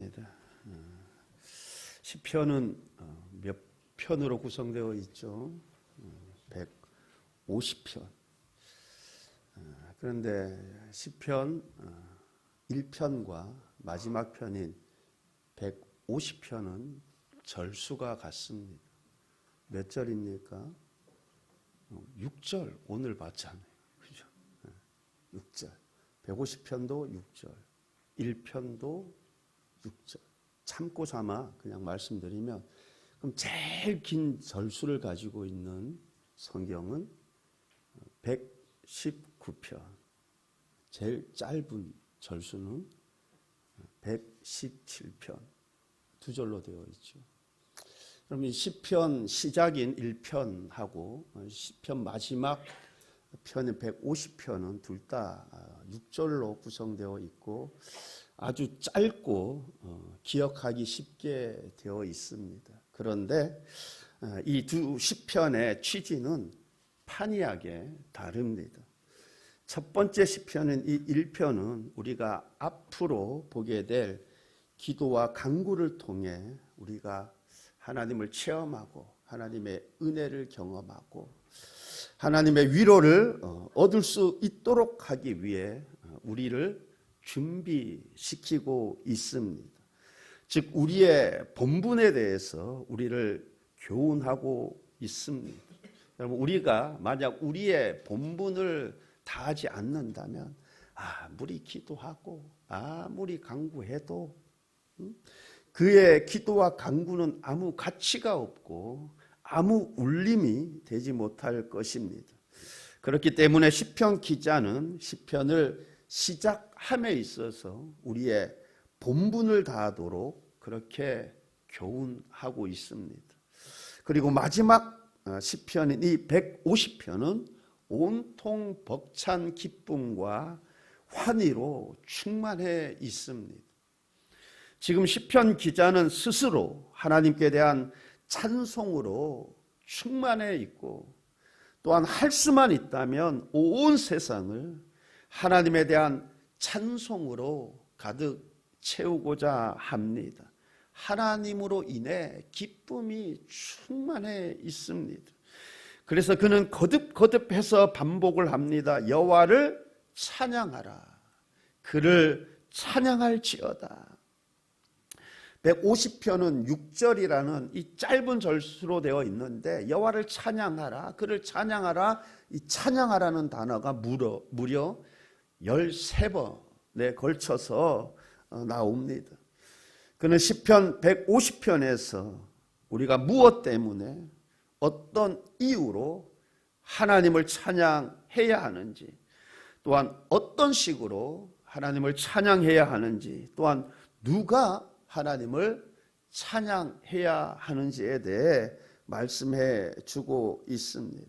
있습니다. 시편은 몇 편으로 구성되어 있죠? 150편. 그런데 시편 1편과 마지막 편인 150편은 절수가 같습니다. 몇 절입니까? 6절 오늘 봤잖아요. 그죠? 6절. 150편도 6절. 1편도 6절. 참고 삼아 그냥 말씀드리면, 그럼 제일 긴 절수를 가지고 있는 성경은 119편. 제일 짧은 절수는 117편. 두 절로 되어 있죠. 그럼 이 시편 시작인 1편하고 시편 마지막 편인 150편은 둘 다 6절로 구성되어 있고 아주 짧고 기억하기 쉽게 되어 있습니다. 그런데 이 두 시편의 취지는 판이하게 다릅니다. 첫 번째 시편인 이 1편은 우리가 앞으로 보게 될 기도와 간구를 통해 우리가 하나님을 체험하고 하나님의 은혜를 경험하고 하나님의 위로를 얻을 수 있도록 하기 위해 우리를 준비시키고 있습니다. 즉 우리의 본분에 대해서 우리를 교훈하고 있습니다. 여러분, 우리가 만약 우리의 본분을 다하지 않는다면 아무리 기도하고 아무리 간구해도 그의 기도와 간구는 아무 가치가 없고 아무 울림이 되지 못할 것입니다. 그렇기 때문에 시편 기자는 시편을 시작함에 있어서 우리의 본분을 다하도록 그렇게 교훈하고 있습니다. 그리고 마지막 시편인 이 150편은 온통 벅찬 기쁨과 환희로 충만해 있습니다. 지금 시편 기자는 스스로 하나님께 대한 찬송으로 충만해 있고 또한 할 수만 있다면 온 세상을 하나님에 대한 찬송으로 가득 채우고자 합니다. 하나님으로 인해 기쁨이 충만해 있습니다. 그래서 그는 거듭거듭해서 반복을 합니다. 여호와를 찬양하라. 그를 찬양할지어다. 150편은 6절이라는 이 짧은 절수로 되어 있는데 여호와를 찬양하라, 그를 찬양하라, 이 찬양하라는 단어가 무려 13번에 걸쳐서 나옵니다. 그는 시편 150편에서 우리가 무엇 때문에 어떤 이유로 하나님을 찬양해야 하는지, 또한 어떤 식으로 하나님을 찬양해야 하는지, 또한 누가 하나님을 찬양해야 하는지에 대해 말씀해 주고 있습니다.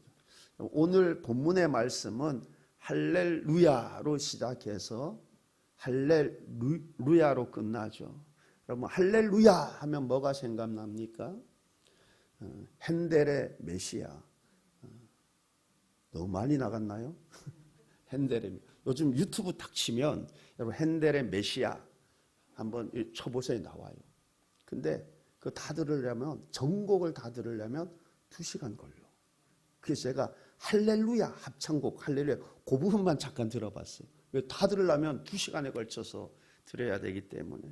오늘 본문의 말씀은 할렐루야로 시작해서 할렐루야로 끝나죠. 여러분, 할렐루야 하면 뭐가 생각납니까? 핸델의 메시아. 너무 많이 나갔나요? 핸델의, 요즘 유튜브 딱 치면 여러분 핸델의 메시아 한번 쳐보세요. 나와요. 근데 그거 다 들으려면, 전곡을 다 들으려면 2시간 걸려. 그래서 제가 할렐루야 합창곡 할렐루야 그 부분만 잠깐 들어봤어요. 왜? 다 들으려면 2시간에 걸쳐서 들어야 되기 때문에.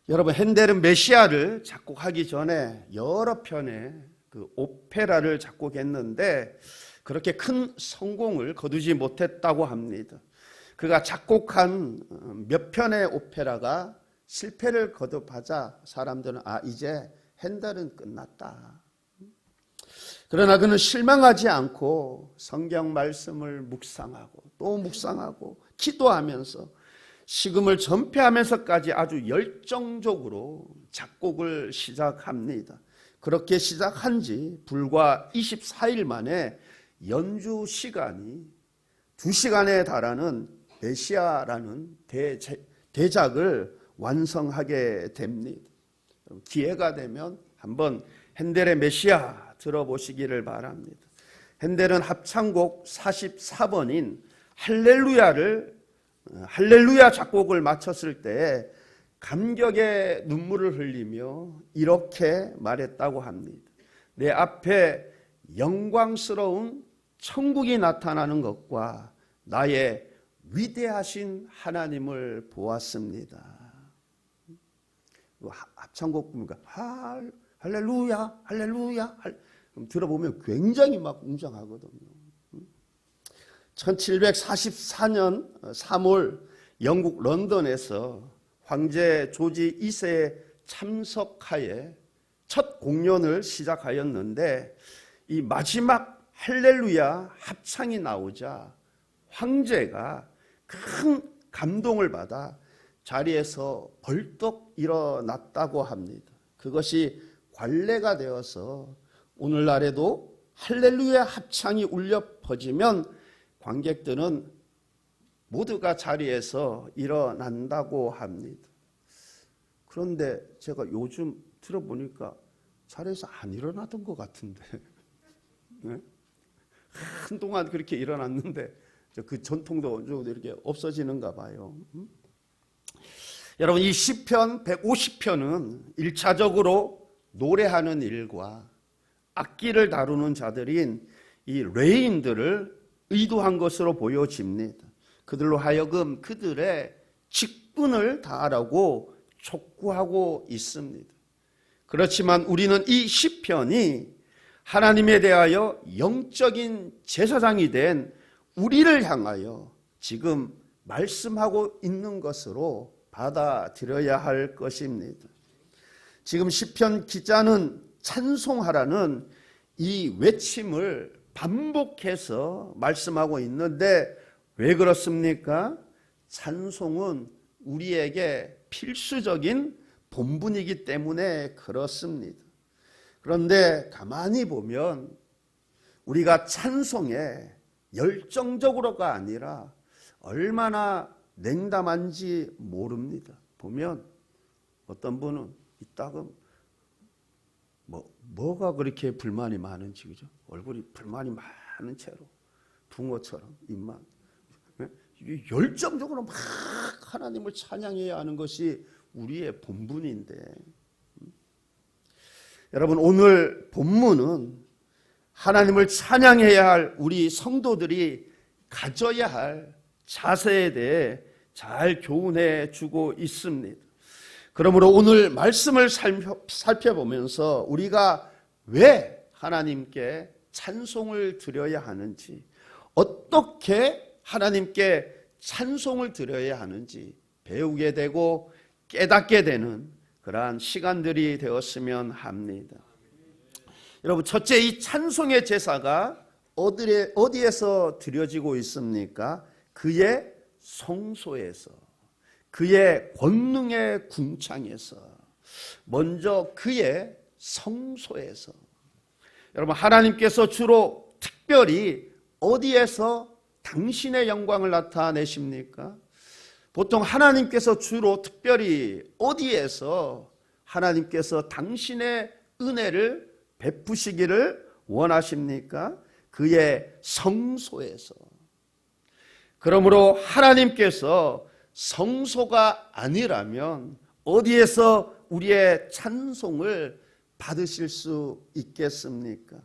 여러분, 핸델은 메시아를 작곡하기 전에 여러 편의 그 오페라를 작곡했는데 그렇게 큰 성공을 거두지 못했다고 합니다. 그가 작곡한 몇 편의 오페라가 실패를 거듭하자 사람들은 이제 핸델은 끝났다. 그러나 그는 실망하지 않고 성경 말씀을 묵상하고 또 묵상하고 기도하면서 식음을 전폐하면서까지 아주 열정적으로 작곡을 시작합니다. 그렇게 시작한 지 불과 24일 만에 연주 시간이 2시간에 달하는 메시아라는 대작을 완성하게 됩니다. 기회가 되면 한번 핸델의 메시아 들어보시기를 바랍니다. 핸델은 합창곡 44번인 할렐루야를 할렐루야 작곡을 마쳤을 때 감격의 눈물을 흘리며 이렇게 말했다고 합니다. 내 앞에 영광스러운 천국이 나타나는 것과 나의 위대하신 하나님을 보았습니다. 합창곡 보니까 할렐루야 할렐루야 그럼 들어보면 굉장히 막 웅장하거든요. 1744년 3월 영국 런던에서 황제 조지 2세의 참석하에 첫 공연을 시작하였는데 이 마지막 할렐루야 합창이 나오자 황제가 큰 감동을 받아 자리에서 벌떡 일어났다고 합니다. 그것이 관례가 되어서 오늘날에도 할렐루야 합창이 울려 퍼지면 관객들은 모두가 자리에서 일어난다고 합니다. 그런데 제가 요즘 들어보니까 자리에서 안 일어나던 것 같은데 네? 한동안 그렇게 일어났는데 그 전통도 좀 이렇게 없어지는가 봐요. 여러분 이 시편 150편은 1차적으로 노래하는 일과 악기를 다루는 자들인 이 레인들을 의도한 것으로 보여집니다. 그들로 하여금 그들의 직분을 다하라고 촉구하고 있습니다. 그렇지만 우리는 이 시편이 하나님에 대하여 영적인 제사장이 된 우리를 향하여 지금 말씀하고 있는 것으로 받아들여야 할 것입니다. 지금 시편 기자는 찬송하라는 이 외침을 반복해서 말씀하고 있는데 왜 그렇습니까? 찬송은 우리에게 필수적인 본분이기 때문에 그렇습니다. 그런데 가만히 보면 우리가 찬송에 열정적으로가 아니라 얼마나 냉담한지 모릅니다. 보면 어떤 분은 이따금 뭐가 그렇게 불만이 많은지, 그죠? 얼굴이 불만이 많은 채로 붕어처럼 입만 열정적으로 막 하나님을 찬양해야 하는 것이 우리의 본분인데, 여러분 오늘 본문은 하나님을 찬양해야 할 우리 성도들이 가져야 할 자세에 대해 잘 교훈해 주고 있습니다. 그러므로 오늘 말씀을 살펴보면서 우리가 왜 하나님께 찬송을 드려야 하는지, 어떻게 하나님께 찬송을 드려야 하는지 배우게 되고 깨닫게 되는 그러한 시간들이 되었으면 합니다. 여러분, 첫째, 이 찬송의 제사가 어디에서 드려지고 있습니까? 그의 성소에서, 그의 권능의 궁창에서, 먼저 그의 성소에서. 여러분, 하나님께서 주로 특별히 어디에서 당신의 영광을 나타내십니까? 보통 하나님께서 주로 특별히 어디에서 하나님께서 당신의 은혜를 베푸시기를 원하십니까? 그의 성소에서. 그러므로 하나님께서 성소가 아니라면 어디에서 우리의 찬송을 받으실 수 있겠습니까?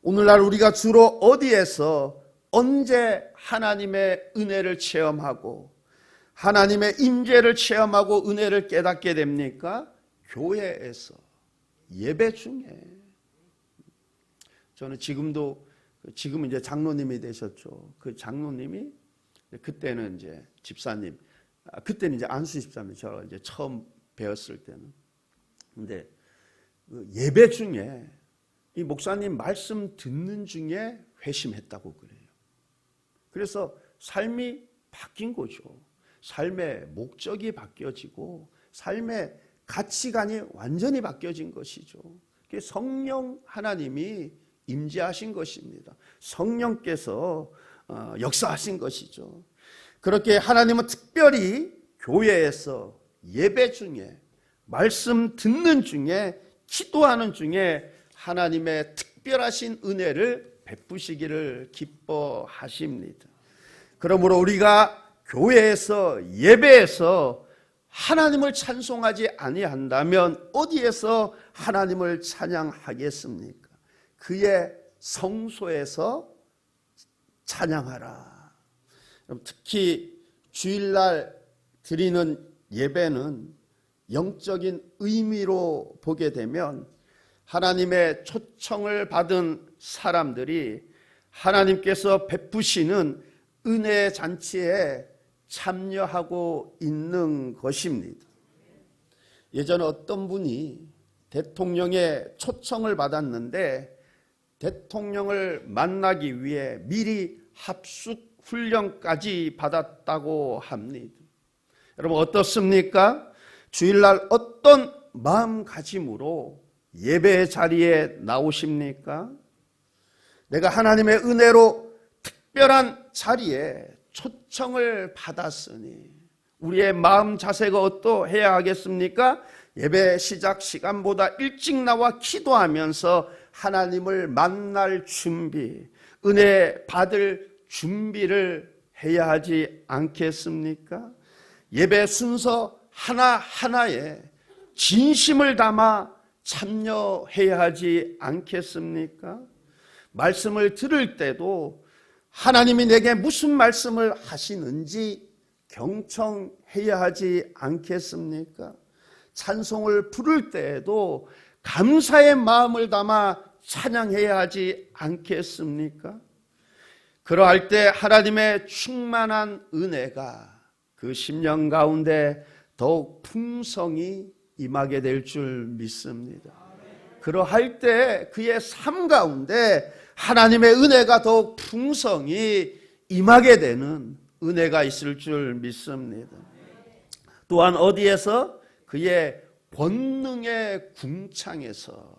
오늘날 우리가 주로 어디에서 언제 하나님의 은혜를 체험하고 하나님의 임재를 체험하고 은혜를 깨닫게 됩니까? 교회에서, 예배 중에. 저는 지금은 이제 장로님이 되셨죠. 그 장로님이 그때는 이제 집사님, 그때는 이제 안수 집사님, 저 이제 처음 배웠을 때는. 근데 그 예배 중에 이 목사님 말씀 듣는 중에 회심했다고 그래요. 그래서 삶이 바뀐 거죠. 삶의 목적이 바뀌어지고 삶의 가치관이 완전히 바뀌어진 것이죠. 성령 하나님이 임재하신 것입니다. 성령께서 역사하신 것이죠. 그렇게 하나님은 특별히 교회에서 예배 중에, 말씀 듣는 중에, 기도하는 중에 하나님의 특별하신 은혜를 베푸시기를 기뻐하십니다. 그러므로 우리가 교회에서 예배에서 하나님을 찬송하지 아니한다면 어디에서 하나님을 찬양하겠습니까? 그의 성소에서 찬양하라. 특히 주일날 드리는 예배는 영적인 의미로 보게 되면 하나님의 초청을 받은 사람들이 하나님께서 베푸시는 은혜의 잔치에 참여하고 있는 것입니다. 예전에 어떤 분이 대통령의 초청을 받았는데 대통령을 만나기 위해 미리 합숙 훈련까지 받았다고 합니다. 여러분 어떻습니까? 주일날 어떤 마음가짐으로 예배 자리에 나오십니까? 내가 하나님의 은혜로 특별한 자리에 초청을 받았으니 우리의 마음 자세가 어떠해야 하겠습니까? 예배 시작 시간보다 일찍 나와 기도하면서 하나님을 만날 준비, 은혜 받을 준비를 해야 하지 않겠습니까? 예배 순서 하나하나에 진심을 담아 참여해야 하지 않겠습니까? 말씀을 들을 때도 하나님이 내게 무슨 말씀을 하시는지 경청해야 하지 않겠습니까? 찬송을 부를 때에도 감사의 마음을 담아 찬양해야 하지 않겠습니까? 그러할 때 하나님의 충만한 은혜가 그 심령 가운데 더욱 풍성히 임하게 될 줄 믿습니다. 그러할 때 그의 삶 가운데 하나님의 은혜가 더욱 풍성히 임하게 되는 은혜가 있을 줄 믿습니다. 또한 어디에서? 그의 권능의 궁창에서.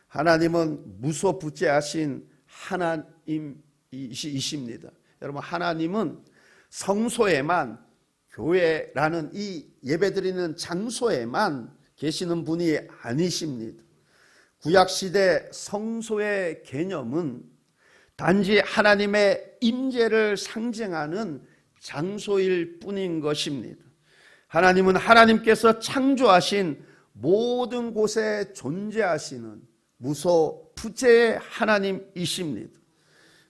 하나님은 무소부재하신 하나님이십니다. 여러분 하나님은 성소에만, 교회라는 이 예배드리는 장소에만 계시는 분이 아니십니다. 구약시대 성소의 개념은 단지 하나님의 임재를 상징하는 장소일 뿐인 것입니다. 하나님은 하나님께서 창조하신 모든 곳에 존재하시는 무소부재의 하나님이십니다.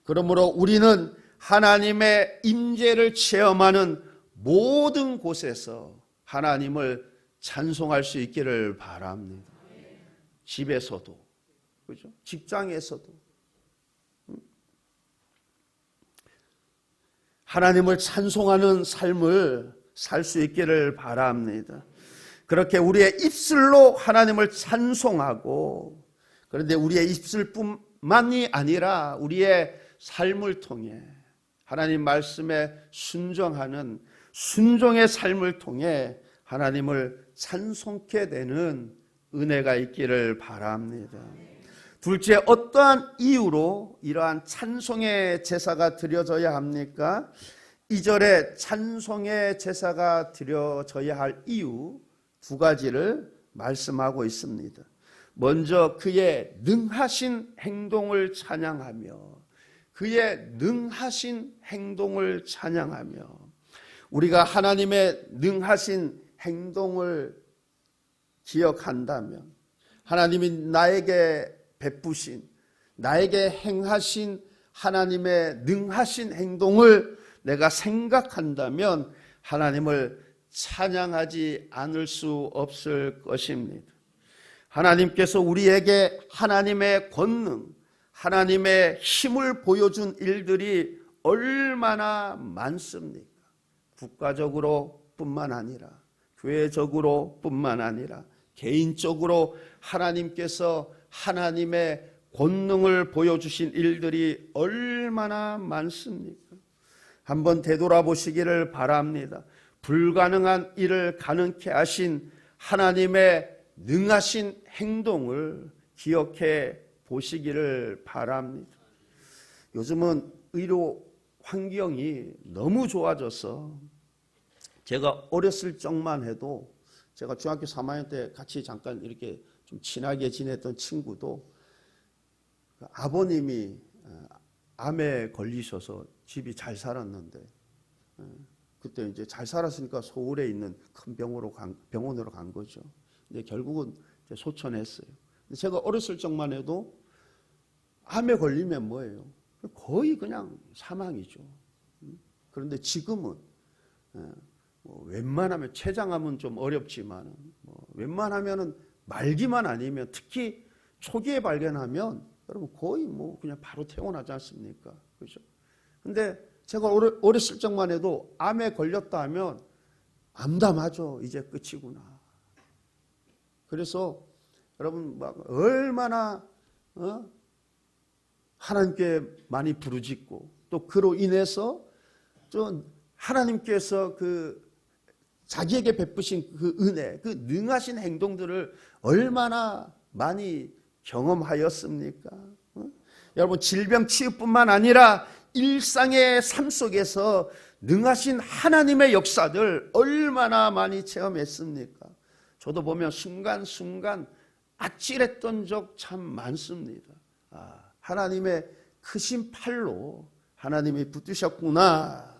그러므로 우리는 하나님의 임재를 체험하는 모든 곳에서 하나님을 찬송할 수 있기를 바랍니다. 집에서도, 그죠? 직장에서도 하나님을 찬송하는 삶을 살 수 있기를 바랍니다. 그렇게 우리의 입술로 하나님을 찬송하고, 그런데 우리의 입술뿐만이 아니라 우리의 삶을 통해 하나님 말씀에 순종하는 순종의 삶을 통해 하나님을 찬송케 되는 은혜가 있기를 바랍니다. 둘째, 어떠한 이유로 이러한 찬송의 제사가 드려져야 합니까? 2절에 찬송의 제사가 드려져야 할 이유 두 가지를 말씀하고 있습니다. 먼저 그의 능하신 행동을 찬양하며, 그의 능하신 행동을 찬양하며, 우리가 하나님의 능하신 행동을 기억한다면, 하나님이 나에게 베푸신, 나에게 행하신 하나님의 능하신 행동을 내가 생각한다면 하나님을 찬양하지 않을 수 없을 것입니다. 하나님께서 우리에게 하나님의 권능, 하나님의 힘을 보여준 일들이 얼마나 많습니까? 국가적으로 뿐만 아니라, 교회적으로 뿐만 아니라, 개인적으로 하나님께서 하나님의 권능을 보여주신 일들이 얼마나 많습니까? 한번 되돌아보시기를 바랍니다. 불가능한 일을 가능케 하신 하나님의 능하신 행동을 기억해 보시기를 바랍니다. 요즘은 의료 환경이 너무 좋아져서 제가 어렸을 적만 해도, 제가 중학교 3학년 때 같이 잠깐 이렇게 좀 친하게 지냈던 친구도 아버님이 암에 걸리셔서 집이 잘 살았는데 그때 이제 잘 살았으니까 서울에 있는 큰 병원으로 간 거죠. 근데 결국은 이제 소천했어요. 제가 어렸을 적만 해도 암에 걸리면 뭐예요? 거의 그냥 사망이죠. 그런데 지금은 뭐 웬만하면 췌장암은 좀 어렵지만 뭐 웬만하면은 말기만 아니면 특히 초기에 발견하면 여러분 거의 뭐 그냥 바로 퇴원하지 않습니까? 그렇죠? 근데 제가 어렸을 적만 해도 암에 걸렸다 하면 암담하죠. 이제 끝이구나. 그래서 여러분 막 얼마나 하나님께 많이 부르짖고 또 그로 인해서 좀 하나님께서 그 자기에게 베푸신 그 은혜, 그 능하신 행동들을 얼마나 많이 경험하였습니까? 여러분 질병 치유뿐만 아니라 일상의 삶 속에서 능하신 하나님의 역사들 얼마나 많이 체험했습니까? 저도 보면 순간순간 아찔했던 적 참 많습니다. 하나님의 크신 팔로 하나님이 붙드셨구나.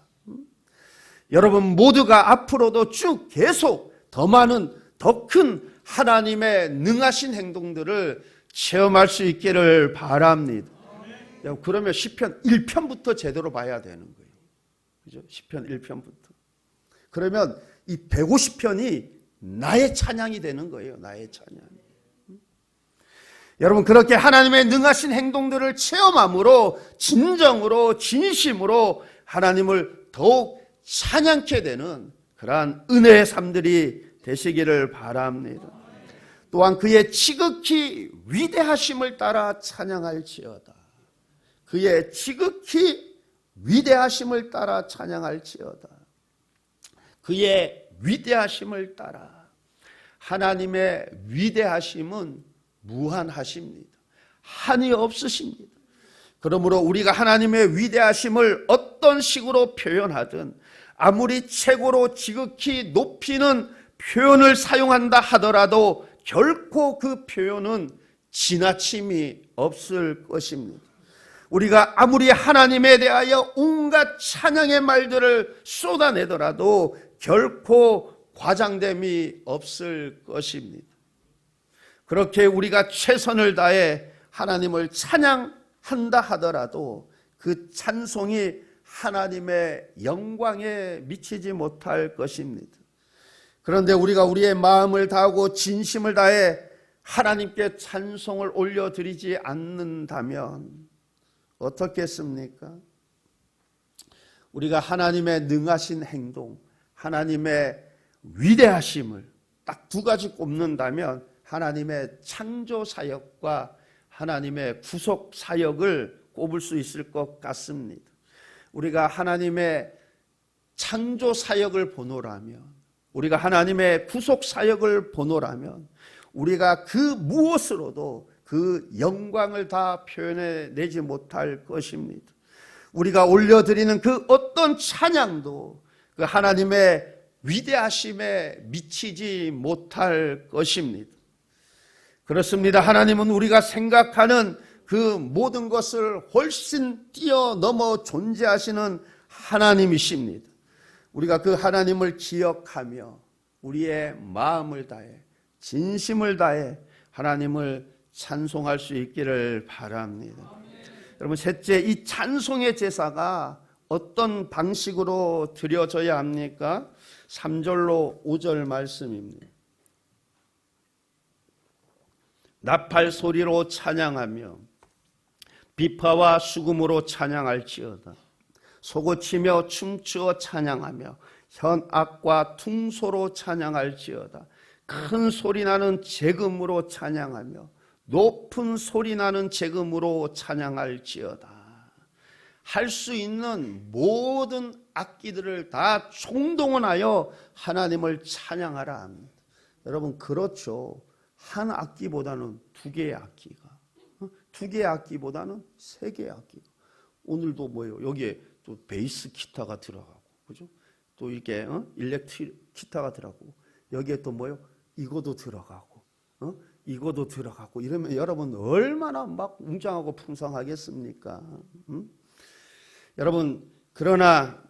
여러분 모두가 앞으로도 쭉 계속 더 많은 더 큰 하나님의 능하신 행동들을 체험할 수 있기를 바랍니다. 그러면 시편 1편부터 제대로 봐야 되는 거예요. 그죠? 시편 1편부터. 그러면 이 150편이 나의 찬양이 되는 거예요. 나의 찬양. 여러분 그렇게 하나님의 능하신 행동들을 체험함으로 진정으로 진심으로 하나님을 더욱 찬양케 되는 그러한 은혜의 삶들이 되시기를 바랍니다. 또한 그의 지극히 위대하심을 따라 찬양할지어다. 그의 지극히 위대하심을 따라 찬양할지어다. 그의 위대하심을 따라. 하나님의 위대하심은 무한하십니다. 한이 없으십니다. 그러므로 우리가 하나님의 위대하심을 어떤 식으로 표현하든 아무리 최고로 지극히 높이는 표현을 사용한다 하더라도 결코 그 표현은 지나침이 없을 것입니다. 우리가 아무리 하나님에 대하여 온갖 찬양의 말들을 쏟아내더라도 결코 과장됨이 없을 것입니다. 그렇게 우리가 최선을 다해 하나님을 찬양한다 하더라도 그 찬송이 하나님의 영광에 미치지 못할 것입니다. 그런데 우리가 우리의 마음을 다하고 진심을 다해 하나님께 찬송을 올려드리지 않는다면 어떻겠습니까? 우리가 하나님의 능하신 행동, 하나님의 위대하심을 딱 두 가지 꼽는다면 하나님의 창조 사역과 하나님의 구속 사역을 꼽을 수 있을 것 같습니다. 우리가 하나님의 창조 사역을 보노라면, 우리가 하나님의 구속 사역을 보노라면 우리가 그 무엇으로도 그 영광을 다 표현해내지 못할 것입니다. 우리가 올려드리는 그 어떤 찬양도 그 하나님의 위대하심에 미치지 못할 것입니다. 그렇습니다. 하나님은 우리가 생각하는 그 모든 것을 훨씬 뛰어넘어 존재하시는 하나님이십니다. 우리가 그 하나님을 기억하며 우리의 마음을 다해 진심을 다해 하나님을 찬송할 수 있기를 바랍니다. 여러분 셋째, 이 찬송의 제사가 어떤 방식으로 드려져야 합니까? 3절로 5절 말씀입니다. 나팔 소리로 찬양하며 비파와 수금으로 찬양할지어다. 소고치며 춤추어 찬양하며 현악과 퉁소로 찬양할지어다. 큰 소리 나는 제금으로 찬양하며 높은 소리 나는 제금으로 찬양할지어다. 할 수 있는 모든 악기들을 다 총동원하여 하나님을 찬양하라 합니다. 여러분 그렇죠. 한 악기보다는 두 개의 악기가, 두 개의 악기보다는 세 개의 악기가. 오늘도 뭐예요? 여기에 또 베이스 기타가 들어가고, 그죠? 또 이렇게 일렉트릭 기타가 들어가고, 여기에 또 뭐예요? 이거도 들어가고, 이거도 들어가고 이러면 여러분 얼마나 막 웅장하고 풍성하겠습니까? 여러분 그러나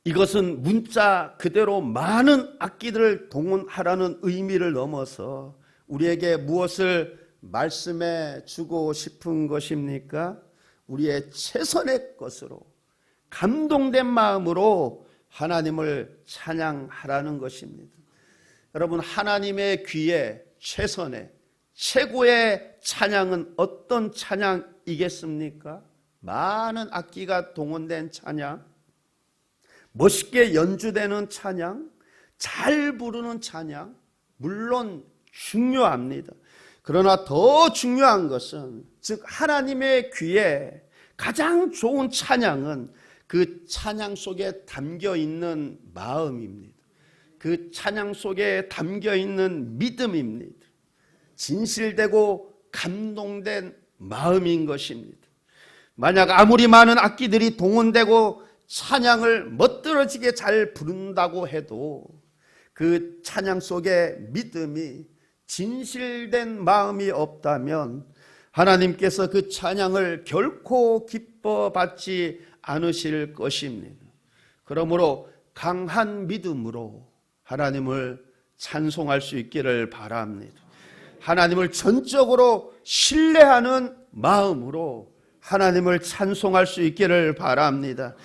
이것은 문자 그대로 많은 악기들을 동원하라는 의미를 넘어서 우리에게 무엇을 말씀해 주고 싶은 것입니까? 우리의 최선의 것으로 감동된 마음으로 하나님을 찬양하라는 것입니다. 여러분, 하나님의 귀에 최선의 최고의 찬양은 어떤 찬양이겠습니까? 많은 악기가 동원된 찬양, 멋있게 연주되는 찬양, 잘 부르는 찬양, 물론 중요합니다. 그러나 더 중요한 것은, 즉 하나님의 귀에 가장 좋은 찬양은 그 찬양 속에 담겨 있는 마음입니다. 그 찬양 속에 담겨 있는 믿음입니다. 진실되고 감동된 마음인 것입니다. 만약 아무리 많은 악기들이 동원되고 찬양을 멋들어지게 잘 부른다고 해도 그 찬양 속에 믿음이 진실된 마음이 없다면 하나님께서 그 찬양을 결코 기뻐 받지 않으실 것입니다. 그러므로 강한 믿음으로 하나님을 찬송할 수 있기를 바랍니다. 하나님을 전적으로 신뢰하는 마음으로 하나님을 찬송할 수 있기를 바랍니다.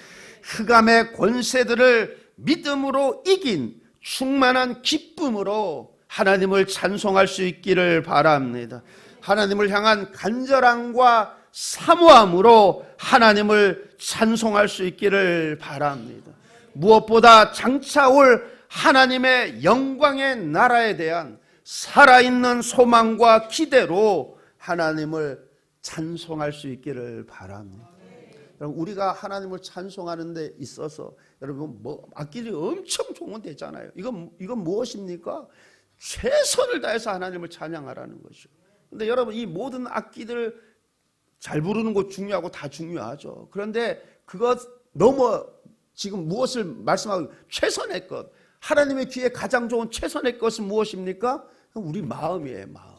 흑암의 권세들을 믿음으로 이긴 충만한 기쁨으로 하나님을 찬송할 수 있기를 바랍니다. 하나님을 향한 간절함과 사모함으로 하나님을 찬송할 수 있기를 바랍니다. 무엇보다 장차 올 하나님의 영광의 나라에 대한 살아있는 소망과 기대로 하나님을 찬송할 수 있기를 바랍니다. 여러분, 우리가 하나님을 찬송하는 데 있어서 여러분 악기들이 엄청 동원되잖아요. 이건 무엇입니까? 최선을 다해서 하나님을 찬양하라는 것이죠. 그런데 여러분, 이 모든 악기들 잘 부르는 것 중요하고 다 중요하죠. 그런데 그것 넘어 지금 무엇을 말씀하고, 최선의 것, 하나님의 귀에 가장 좋은 최선의 것은 무엇입니까? 우리 마음이에요. 마음.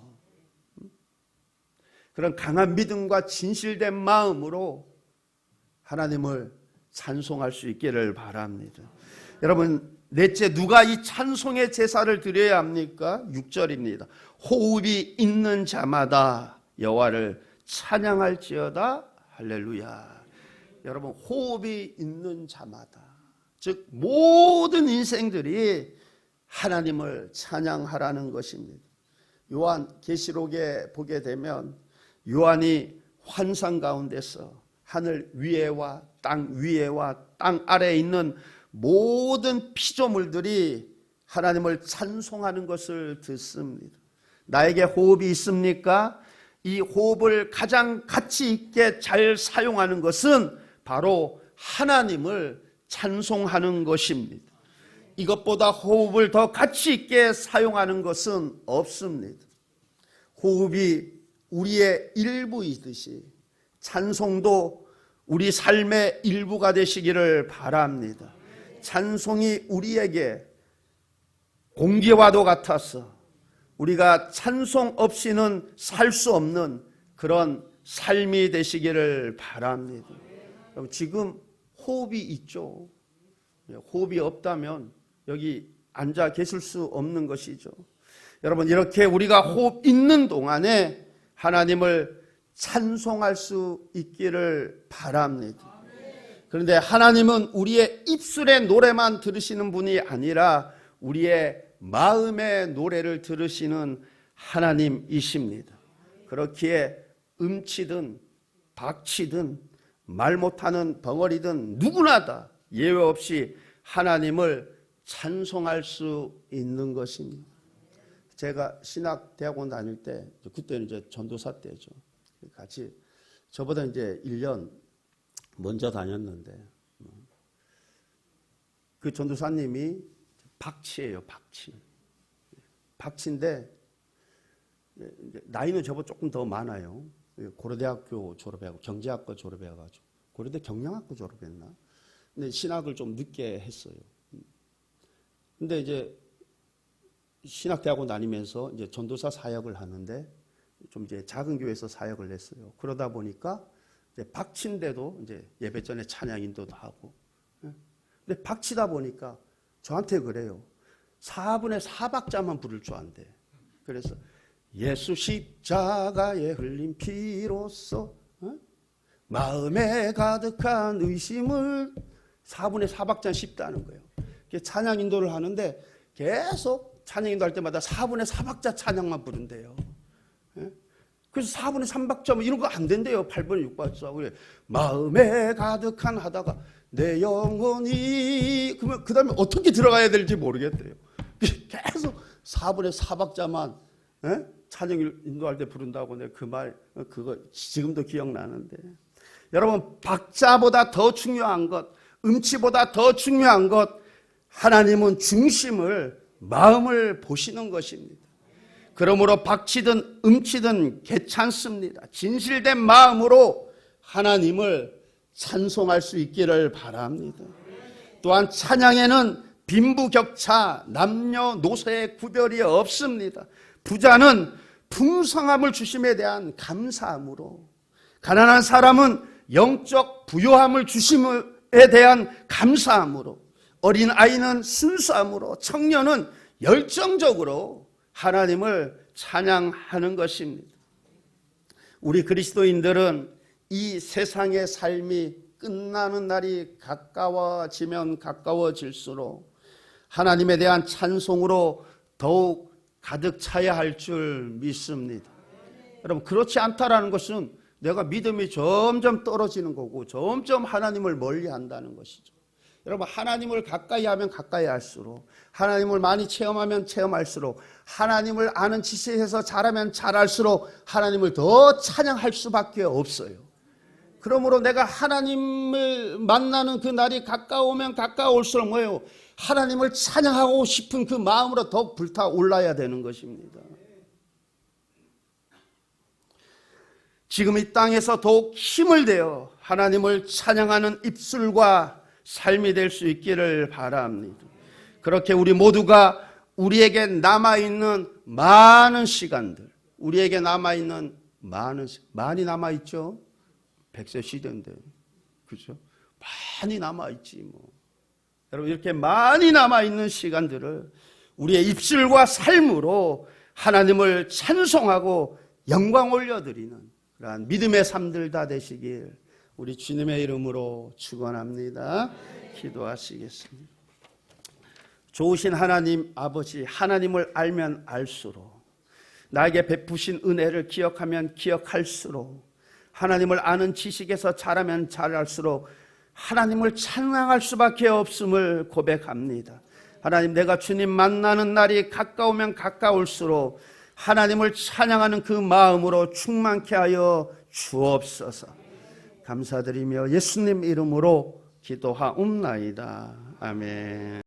그런 강한 믿음과 진실된 마음으로 하나님을 찬송할 수 있기를 바랍니다. 여러분, 넷째, 누가 이 찬송의 제사를 드려야 합니까? 6절입니다. 호흡이 있는 자마다 여호와를 찬양할지어다. 할렐루야. 여러분, 호흡이 있는 자마다, 즉 모든 인생들이 하나님을 찬양하라는 것입니다. 요한 계시록에 보게 되면 요한이 환상 가운데서 하늘 위에와 땅 위에와 땅 아래에 있는 모든 피조물들이 하나님을 찬송하는 것을 듣습니다. 나에게 호흡이 있습니까? 이 호흡을 가장 가치 있게 잘 사용하는 것은 바로 하나님을 찬송하는 것입니다. 이것보다 호흡을 더 가치 있게 사용하는 것은 없습니다. 호흡이 우리의 일부이듯이 찬송도 우리 삶의 일부가 되시기를 바랍니다. 찬송이 우리에게 공기와도 같아서 우리가 찬송 없이는 살 수 없는 그런 삶이 되시기를 바랍니다. 지금 호흡이 있죠. 호흡이 없다면 여기 앉아 계실 수 없는 것이죠. 여러분, 이렇게 우리가 호흡 있는 동안에 하나님을 찬송할 수 있기를 바랍니다. 그런데 하나님은 우리의 입술의 노래만 들으시는 분이 아니라 우리의 마음의 노래를 들으시는 하나님이십니다. 그렇기에 음치든 박치든 말 못하는 벙어리든 누구나 다 예외 없이 하나님을 찬송할 수 있는 것입니다. 제가 신학대학원 다닐 때, 그때는 이제 전도사 때죠. 같이 저보다 이제 1년 먼저 다녔는데, 그 전도사님이 박치예요, 박치. 박치인데 나이는 저보다 조금 더 많아요. 고려대학교 졸업해가지고 경제학과 졸업해가지고 고려대 경영학과 졸업했나? 근데 신학을 좀 늦게 했어요. 근데 이제 신학대학원 다니면서 이제 전도사 사역을 하는데 좀 이제 작은 교회에서 사역을 했어요. 그러다 보니까 이제 박치인데도 이제 예배 전에 찬양 인도도 하고. 근데 근데 박치다 보니까 저한테 그래요. 4분의 4박자만 부를 줄 안대. 그래서 예수 십자가에 흘린 피로써 마음에 가득한 의심을 4분의 4박자 쉽다는 거예요. 찬양 인도를 하는데 계속 찬양 인도할 때마다 4분의 4박자 찬양만 부른대요. 그래서 4분의 3박자 뭐 이런 거 안 된대요. 8분의 6박자. 마음에 가득한 하다가 내 영혼이 그러면 그 다음에 어떻게 들어가야 될지 모르겠대요. 계속 4분의 4박자만 찬양 인도할 때 부른다고 내가 그 말 그거 지금도 기억나는데 여러분 박자보다 더 중요한 것 음치보다 더 중요한 것 하나님은 중심을 마음을 보시는 것입니다. 그러므로 박치든 음치든 괜찮습니다. 진실된 마음으로 하나님을 찬송할 수 있기를 바랍니다. 또한 찬양에는 빈부격차, 남녀노소의 구별이 없습니다. 부자는 풍성함을 주심에 대한 감사함으로, 가난한 사람은 영적 부요함을 주심에 대한 감사함으로, 어린아이는 순수함으로, 청년은 열정적으로 하나님을 찬양하는 것입니다. 우리 그리스도인들은 이 세상의 삶이 끝나는 날이 가까워지면 가까워질수록 하나님에 대한 찬송으로 더욱 가득 차야 할 줄 믿습니다. 여러분 그렇지 않다라는 것은 내가 믿음이 점점 떨어지는 거고 점점 하나님을 멀리한다는 것이죠. 여러분 하나님을 가까이 하면 가까이 할수록 하나님을 많이 체험하면 체험할수록 하나님을 아는 지식에서 자라면 자랄수록 하나님을 더 찬양할 수밖에 없어요. 그러므로 내가 하나님을 만나는 그 날이 가까우면 가까울수록 뭐예요? 하나님을 찬양하고 싶은 그 마음으로 더 불타올라야 되는 것입니다. 지금 이 땅에서 더욱 힘을 내어 하나님을 찬양하는 입술과 삶이 될 수 있기를 바랍니다. 그렇게 우리 모두가 우리에게 남아있는 많은 시간들, 우리에게 남아있는 많이 남아있죠? 100세 시대인데, 그죠? 많이 남아있지, 뭐. 여러분, 이렇게 많이 남아있는 시간들을 우리의 입술과 삶으로 하나님을 찬송하고 영광 올려드리는 그러한 믿음의 삶들 다 되시길 우리 주님의 이름으로 축원합니다. 기도하시겠습니다. 좋으신 하나님 아버지, 하나님을 알면 알수록 나에게 베푸신 은혜를 기억하면 기억할수록 하나님을 아는 지식에서 자라면 자랄수록 하나님을 찬양할 수밖에 없음을 고백합니다. 하나님, 내가 주님 만나는 날이 가까우면 가까울수록 하나님을 찬양하는 그 마음으로 충만케 하여 주옵소서. 감사드리며 예수님 이름으로 기도하옵나이다. 아멘.